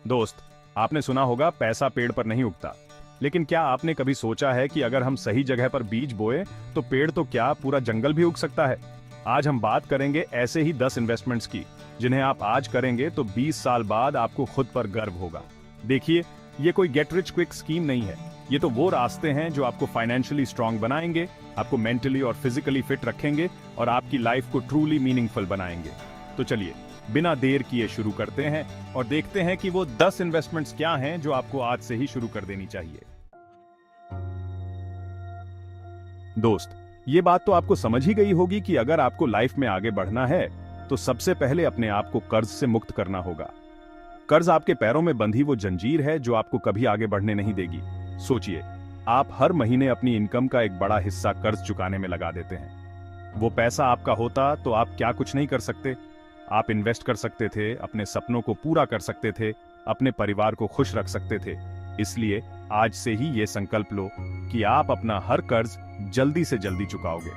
दोस्त, आपने सुना होगा पैसा पेड़ पर नहीं उगता। लेकिन क्या आपने कभी सोचा है कि अगर हम सही जगह पर बीज बोए तो पेड़ तो क्या पूरा जंगल भी उग सकता है। आज हम बात करेंगे ऐसे ही 10 इन्वेस्टमेंट्स की जिन्हें आप आज करेंगे तो 20 साल बाद आपको खुद पर गर्व होगा। देखिए, ये कोई गेट रिच क्विक स्कीम नहीं है। ये तो वो रास्ते हैं जो आपको फाइनेंशियली स्ट्रांग बनाएंगे, आपको मेंटली और फिजिकली फिट रखेंगे और आपकी लाइफ को ट्रूली मीनिंगफुल बनाएंगे। तो चलिए, बिना देर किए शुरू करते हैं और देखते हैं कि वो 10 इन्वेस्टमेंट्स क्या हैं जो आपको आज से ही शुरू कर देनी चाहिए। दोस्त, ये बात तो आपको समझ ही गई होगी कि अगर आपको लाइफ में आगे बढ़ना है तो सबसे पहले अपने आप को कर्ज से मुक्त करना होगा। कर्ज आपके पैरों में बंधी वो जंजीर है जो आपको कभी आगे बढ़ने नहीं देगी। सोचिए, आप हर महीने अपनी इनकम का एक बड़ा हिस्सा कर्ज चुकाने में लगा देते हैं। वो पैसा आपका होता तो आप क्या कुछ नहीं कर सकते। आप इन्वेस्ट कर सकते थे, अपने सपनों को पूरा कर सकते थे, अपने परिवार को खुश रख सकते थे। इसलिए आज से ही ये संकल्प लो कि आप अपना हर कर्ज जल्दी से जल्दी चुकाओगे।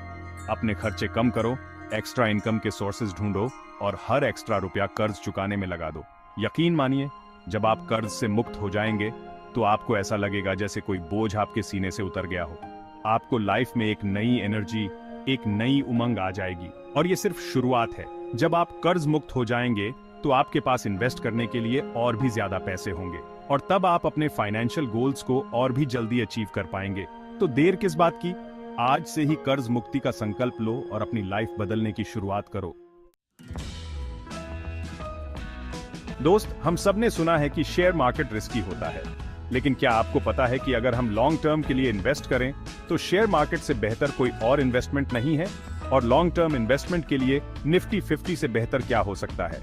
अपने खर्चे कम करो, एक्स्ट्रा इनकम के सोर्सेज ढूंढो और हर एक्स्ट्रा रुपया कर्ज चुकाने में लगा दो। यकीन मानिए, जब आप कर्ज से मुक्त हो जाएंगे तो आपको ऐसा लगेगा जैसे कोई बोझ आपके सीने से उतर गया हो। आपको लाइफ में एक नई एनर्जी, एक नई उमंग आ जाएगी। और ये सिर्फ शुरुआत है। जब आप कर्ज मुक्त हो जाएंगे तो आपके पास इन्वेस्ट करने के लिए और भी ज्यादा पैसे होंगे और तब आप अपने फाइनेंशियल गोल्स को और भी जल्दी अचीव कर पाएंगे। तो देर किस बात की, आज से ही कर्ज मुक्ति का संकल्प लो और अपनी लाइफ बदलने की शुरुआत करो। दोस्त, हम सब ने सुना है कि शेयर मार्केट रिस्की होता है, लेकिन क्या आपको पता है कि अगर हम लॉन्ग टर्म के लिए इन्वेस्ट करें तो शेयर मार्केट से बेहतर कोई और इन्वेस्टमेंट नहीं है। और लॉन्ग टर्म इन्वेस्टमेंट के लिए निफ्टी 50 से बेहतर क्या हो सकता है।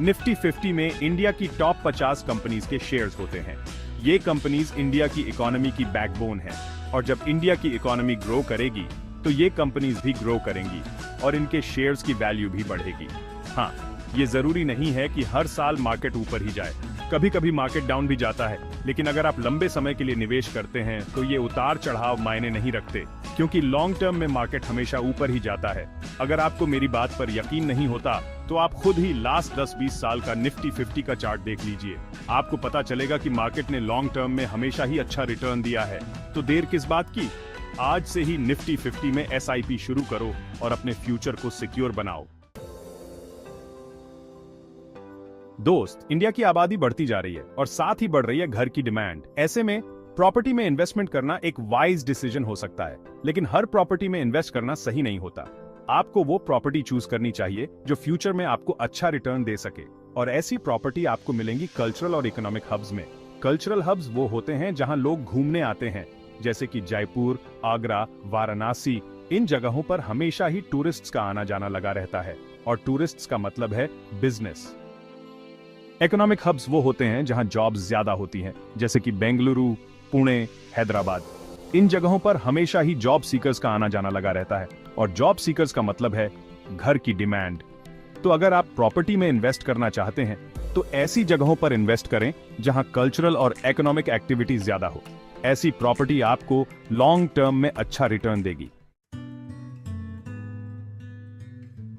निफ्टी 50 में इंडिया की टॉप 50 कंपनीज के शेयर्स होते हैं। ये कंपनीज इंडिया की इकोनॉमी की बैकबोन है और जब इंडिया की इकोनॉमी ग्रो करेगी तो ये कंपनीज भी ग्रो करेंगी और इनके शेयर्स की वैल्यू भी बढ़ेगी। हाँ, ये जरूरी नहीं है कि हर साल मार्केट ऊपर ही जाए, कभी कभी मार्केट डाउन भी जाता है। लेकिन अगर आप लंबे समय के लिए निवेश करते हैं तो ये उतार चढ़ाव मायने नहीं रखते, क्योंकि लॉन्ग टर्म में मार्केट हमेशा ऊपर ही जाता है। अगर आपको मेरी बात पर यकीन नहीं होता तो आप खुद ही लास्ट 10-20 साल का निफ्टी 50 का चार्ट देख लीजिए। आपको पता चलेगा कि मार्केट ने लॉन्ग टर्म में हमेशा ही अच्छा रिटर्न दिया है। तो देर किस बात की, आज से ही निफ्टी 50 में SIP शुरू करो और अपने फ्यूचर को सिक्योर बनाओ। दोस्त, इंडिया की आबादी बढ़ती जा रही है और साथ ही बढ़ रही है घर की डिमांड। ऐसे में प्रॉपर्टी में इन्वेस्टमेंट करना एक वाइज डिसीजन हो सकता है, लेकिन हर प्रॉपर्टी में इन्वेस्ट करना सही नहीं होता। आपको वो प्रॉपर्टी चूज करनी चाहिए जो फ्यूचर में आपको अच्छा रिटर्न दे सके, और ऐसी प्रॉपर्टी आपको मिलेंगी कल्चरल और इकोनॉमिक हब्स में। कल्चरल हब्स वो होते हैं जहां लोग घूमने आते हैं, जैसे कि जयपुर, आगरा, वाराणसी। इन जगहों पर हमेशा ही टूरिस्ट्स का आना जाना लगा रहता है, और टूरिस्ट्स का मतलब है बिजनेस। इकोनॉमिक हब्स वो होते हैं जहां जॉब्स ज्यादा होती हैं, जैसे कि बेंगलुरु, पुणे, हैदराबाद। इन जगहों पर हमेशा ही जॉब सीकर्स का आना जाना लगा रहता है, और जॉब सीकर्स का मतलब है घर की डिमांड। तो अगर आप प्रॉपर्टी में इन्वेस्ट करना चाहते हैं तो ऐसी जगहों पर इन्वेस्ट करें जहां कल्चरल और इकोनॉमिक एक्टिविटीज ज्यादा हो। ऐसी प्रॉपर्टी आपको लॉन्ग टर्म में अच्छा रिटर्न देगी।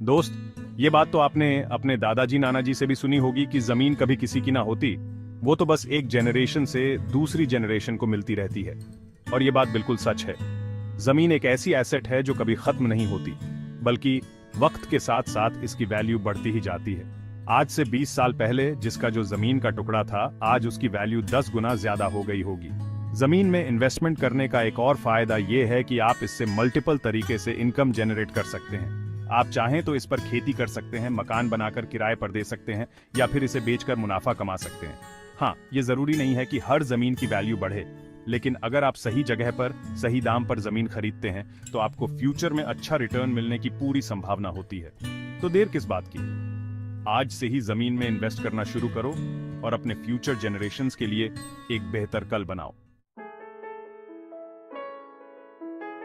दोस्त, ये बात तो आपने अपने दादाजी नानाजी से भी सुनी होगी कि जमीन कभी किसी की ना होती, वो तो बस एक जनरेशन से दूसरी जनरेशन को मिलती रहती है। और ये बात बिल्कुल सच है। जमीन एक ऐसी एसेट है जो कभी खत्म नहीं होती, बल्कि वक्त के साथ साथ इसकी वैल्यू बढ़ती ही जाती है। आज से 20 साल पहले जिसका जो जमीन का टुकड़ा था, आज उसकी वैल्यू 10 गुना ज्यादा हो गई होगी। जमीन में इन्वेस्टमेंट करने का एक और फायदा ये है कि आप इससे मल्टीपल तरीके से इनकम जनरेट कर सकते हैं। आप चाहें तो इस पर खेती कर सकते हैं, मकान बनाकर किराए पर दे सकते हैं, या फिर इसे बेचकर मुनाफा कमा सकते हैं। हाँ, ये जरूरी नहीं है कि हर जमीन की वैल्यू बढ़े, लेकिन अगर आप सही जगह पर सही दाम पर जमीन खरीदते हैं तो आपको फ्यूचर में अच्छा रिटर्न मिलने की पूरी संभावना होती है। तो देर किस बात की, आज से ही जमीन में इन्वेस्ट करना शुरू करो और अपने फ्यूचर जनरेशंस के लिए एक बेहतर कल बनाओ।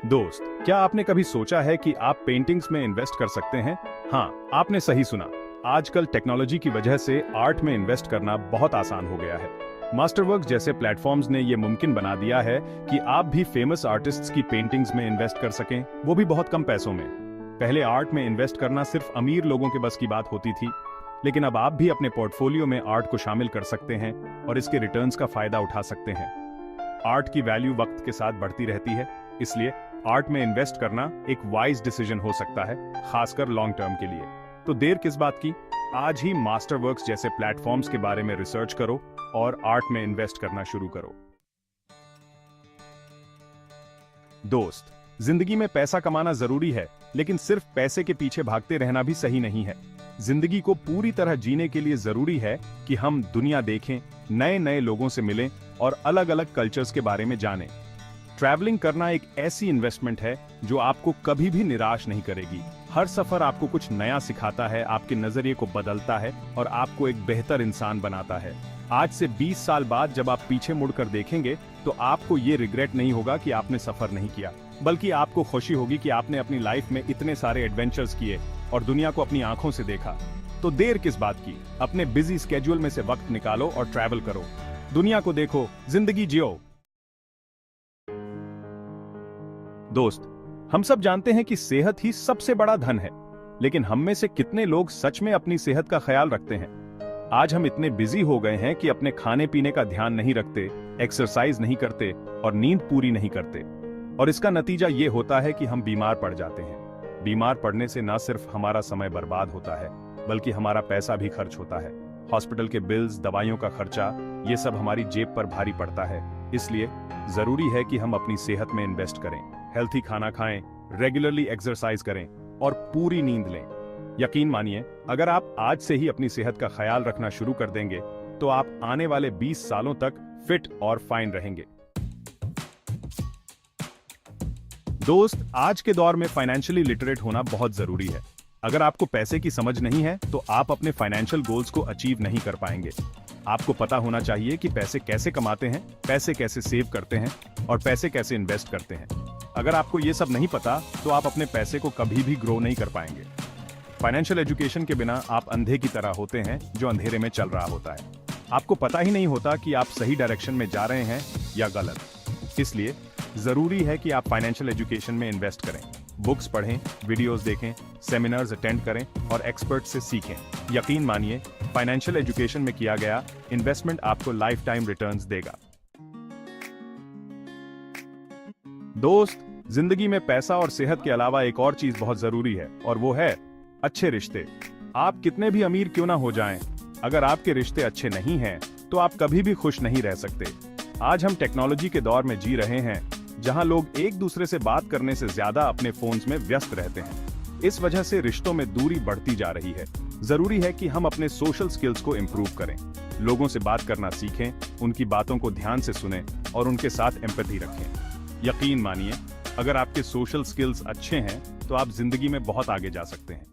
दोस्त, क्या आपने कभी सोचा है कि आप पेंटिंग्स में इन्वेस्ट कर सकते हैं? हाँ, आपने सही सुना। आजकल टेक्नोलॉजी की वजह से आर्ट में इन्वेस्ट करना बहुत आसान हो गया है। मास्टरवर्क्स जैसे प्लेटफॉर्म्स ने यह मुमकिन बना दिया है कि आप भी फेमस आर्टिस्ट्स की पेंटिंग्स में इन्वेस्ट कर सकें, वो भी बहुत कम पैसों में। पहले आर्ट में इन्वेस्ट करना सिर्फ अमीर लोगों के बस की बात होती थी, लेकिन अब आप भी अपने पोर्टफोलियो में आर्ट को शामिल कर सकते हैं और इसके रिटर्न्स का फायदा उठा सकते हैं। आर्ट की वैल्यू वक्त के साथ बढ़ती रहती है, इसलिए आर्ट में इन्वेस्ट करना एक वाइज डिसीजन हो सकता है, खासकर लॉन्ग टर्म के लिए। तो देर किस बात की, आज ही मास्टरवर्क्स जैसे प्लेटफॉर्म्स के बारे में रिसर्च करो और आर्ट में इन्वेस्ट करना शुरू करो। दोस्त, जिंदगी में पैसा कमाना जरूरी है, लेकिन सिर्फ पैसे के पीछे भागते रहना भी सही नहीं है। जिंदगी को पूरी तरह जीने के लिए जरूरी है कि हम दुनिया देखें, नए नए लोगों से मिलें और अलग अलग कल्चर्स के बारे में जानें। ट्रैवलिंग करना एक ऐसी इन्वेस्टमेंट है जो आपको कभी भी निराश नहीं करेगी। हर सफर आपको कुछ नया सिखाता है, आपके नजरिए को बदलता है और आपको एक बेहतर इंसान बनाता है। आज से 20 साल बाद जब आप पीछे मुड़कर देखेंगे तो आपको ये रिग्रेट नहीं होगा कि आपने सफर नहीं किया, बल्कि आपको खुशी होगी कि आपने अपनी लाइफ में इतने सारे एडवेंचर्स किए और दुनिया को अपनी आंखों से देखा। तो देर किस बात की, अपने बिजी स्केड्यूल में से वक्त निकालो और ट्रैवल करो, दुनिया को देखो, जिंदगी जियो। दोस्त, हम सब जानते हैं कि सेहत ही सबसे बड़ा धन है, लेकिन हम में से कितने लोग सच में अपनी सेहत का ख्याल रखते हैं? आज हम इतने बिजी हो गए हैं कि अपने खाने पीने का ध्यान नहीं रखते, एक्सरसाइज नहीं करते और नींद पूरी नहीं करते, और इसका नतीजा ये होता है कि हम बीमार पड़ जाते हैं। बीमार पड़ने से न सिर्फ हमारा समय बर्बाद होता है, बल्कि हमारा पैसा भी खर्च होता है। हॉस्पिटल के बिल्स, दवाइयों का खर्चा, ये सब हमारी जेब पर भारी पड़ता है। इसलिए जरूरी है कि हम अपनी सेहत में इन्वेस्ट करें, हेल्थी खाना खाएं, रेगुलरली एक्सरसाइज करें और पूरी नींद लें। यकीन मानिए, अगर आप आज से ही अपनी सेहत का ख्याल रखना शुरू कर देंगे तो आप आने वाले 20 सालों तक फिट और फाइन रहेंगे। दोस्त, आज के दौर में फाइनेंशियली लिटरेट होना बहुत जरूरी है। अगर आपको पैसे की समझ नहीं है तो आप अपने फाइनेंशियल गोल्स को अचीव नहीं कर पाएंगे। आपको पता होना चाहिए कि पैसे कैसे कमाते हैं, पैसे कैसे सेव करते हैं और पैसे कैसे इन्वेस्ट करते हैं। अगर आपको ये सब नहीं पता तो आप अपने पैसे को कभी भी ग्रो नहीं कर पाएंगे। फाइनेंशियल एजुकेशन के बिना आप अंधे की तरह होते हैं जो अंधेरे में चल रहा होता है। आपको पता ही नहीं होता कि आप सही डायरेक्शन में जा रहे हैं या गलत। इसलिए जरूरी है कि आप फाइनेंशियल एजुकेशन में इन्वेस्ट करें, बुक्स पढ़ें, वीडियोस देखें, सेमिनार्स अटेंड करें और एक्सपर्ट से सीखें। यकीन मानिए, फाइनेंशियल एजुकेशन में किया गया इन्वेस्टमेंट आपको लाइफ टाइम रिटर्न्स देगा। दोस्त, जिंदगी में पैसा और सेहत के अलावा एक और चीज बहुत जरूरी है, और वो है अच्छे रिश्ते। आप कितने भी अमीर क्यों ना हो जाएं, अगर आपके रिश्ते अच्छे नहीं हैं तो आप कभी भी खुश नहीं रह सकते। आज हम टेक्नोलॉजी के दौर में जी रहे हैं जहां लोग एक दूसरे से बात करने से ज्यादा अपने फोन्स में व्यस्त रहते हैं। इस वजह से रिश्तों में दूरी बढ़ती जा रही है। जरूरी है कि हम अपने सोशल स्किल्स को इम्प्रूव करें, लोगों से बात करना सीखें, उनकी बातों को ध्यान से सुनें और उनके साथ एम्पैथी रखें। यकीन मानिए, अगर आपके सोशल स्किल्स अच्छे हैं तो आप जिंदगी में बहुत आगे जा सकते हैं।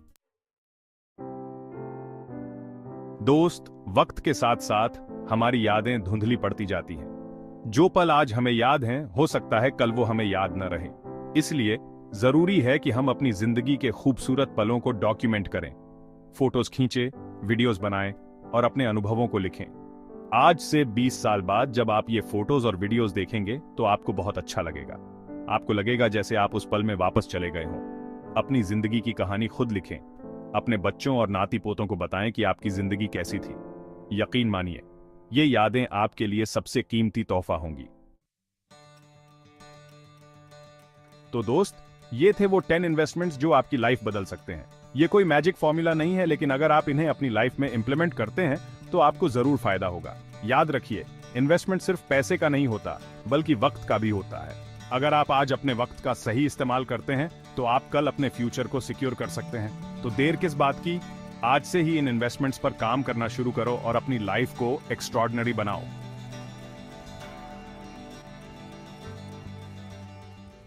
दोस्त, वक्त के साथ साथ हमारी यादें धुंधली पड़ती जाती हैं। जो पल आज हमें याद हैं, हो सकता है कल वो हमें याद न रहे। इसलिए जरूरी है कि हम अपनी जिंदगी के खूबसूरत पलों को डॉक्यूमेंट करें, फोटोज खींचे, वीडियोस बनाएं और अपने अनुभवों को लिखें। आज से 20 साल बाद जब आप ये फोटोज और वीडियोस देखेंगे तो आपको बहुत अच्छा लगेगा। आपको लगेगा जैसे आप उस पल में वापस चले गए हों। अपनी जिंदगी की कहानी खुद लिखें, अपने बच्चों और नाती पोतों को बताएं कि आपकी जिंदगी कैसी थी। यकीन मानिए, ये यादें आपके लिए सबसे कीमती तोहफा होंगी। तो दोस्त, ये थे वो 10 इन्वेस्टमेंट्स जो आपकी लाइफ बदल सकते हैं। ये कोई मैजिक फॉर्मूला नहीं है, लेकिन अगर आप इन्हें अपनी लाइफ में इंप्लीमेंट करते हैं तो आपको जरूर फायदा होगा। याद रखिए, इन्वेस्टमेंट सिर्फ पैसे का नहीं होता, बल्कि वक्त का भी होता है। अगर आप आज अपने वक्त का सही इस्तेमाल करते हैं तो आप कल अपने फ्यूचर को सिक्योर कर सकते हैं। तो देर किस बात की, आज से ही इन इन्वेस्टमेंट्स पर काम करना शुरू करो और अपनी लाइफ को एक्स्ट्रॉर्डिनरी बनाओ।